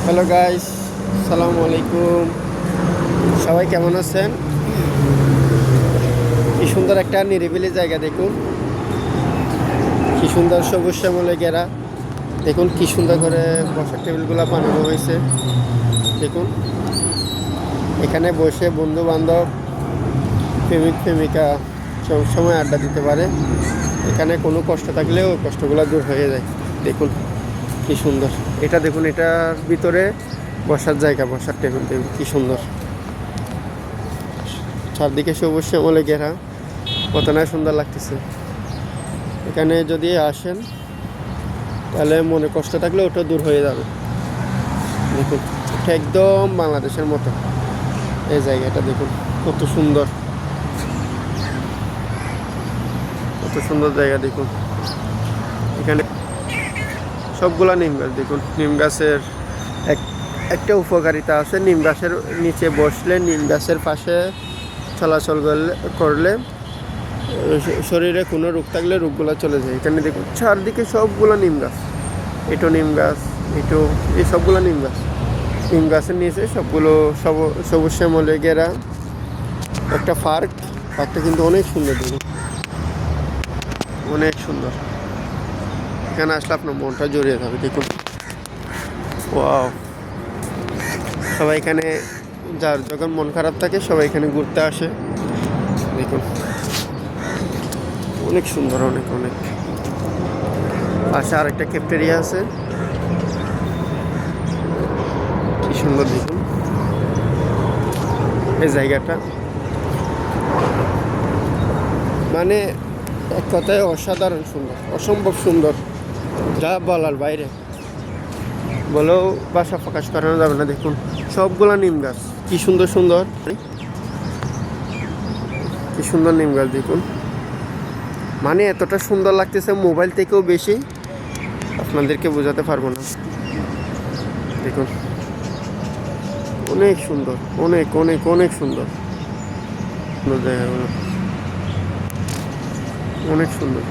Hello guys, আসসালামু আলাইকুম। সবাই কেমন আছেন? কি সুন্দর একটা নিরিবিলি জায়গা দেখুন, কি সুন্দর সবুজ শ্যামলে ঘেরা। দেখুন কি সুন্দর করে বসার টেবিলগুলো বানানো হয়েছে। দেখুন এখানে বসে বন্ধু বান্ধব, প্রেমিক প্রেমিকা সবসময় আড্ডা দিতে পারে। এখানে কোনো কষ্ট থাকলেও কষ্টগুলো দূর হয়ে যায়। দেখুন কি সুন্দর এটা, দেখুন এটার ভিতরে বসার জায়গা, বসার টেবিল, দেখুন কি সুন্দর। চারদিকে সবুজ শ্যামলে ঘেরা, কত না সুন্দর লাগতেছে। এখানে যদি আসেন তাহলে মনে কষ্ট থাকলে ওটা দূর হয়ে যাবে। দেখুন এটা একদম বাংলাদেশের মতো এই জায়গাটা, দেখুন কত সুন্দর, কত সুন্দর জায়গা। দেখুন এখানে সবগুলা নিম গাছ, দেখুন নিম গাছের একটা উপকারিতা আছে। নিম গাছের নিচে বসলে, নিম গাছের পাশে চলাচল করলে শরীরে কোনো রোগ থাকলে রোগগুলো চলে যায়। এখানে দেখুন চারদিকে সবগুলো নিম গাছ, এটো নিম গাছ, এটো, এই সবগুলো নিম গাছ। নিম গাছের নিচে সবগুলো সবুজ শ্যামলে ঘেরা একটা পার্কটা কিন্তু অনেক সুন্দর। দেখুন অনেক সুন্দর। এখানে আসলে আপনার মনটা জড়িয়ে যাবে। দেখুন ওয়াও, সবাই এখানে, যার যখন মন খারাপ থাকে সবাই এখানে ঘুরতে আসে। দেখুন অনেক সুন্দর, অনেক অনেক। পাশে আরেকটা ক্যাফেটেরিয়া আছে, কি সুন্দর। দেখুন এই জায়গাটা, মানে এক কথায় অসাধারণ সুন্দর, অসম্ভব সুন্দর, যা বলার বাইরে, বলেও বাসা প্রকাশ করানো যাবে না। দেখুন সবগুলা নিম গাছ, কি সুন্দর সুন্দর, কি সুন্দর নিম গাছ। দেখুন মানে এতটা সুন্দর লাগতেছে, মোবাইল থেকেও বেশি আপনাদেরকে বোঝাতে পারবো না। দেখুন অনেক সুন্দর, অনেক অনেক অনেক সুন্দর সুন্দর জায়গাগুলো, অনেক সুন্দর।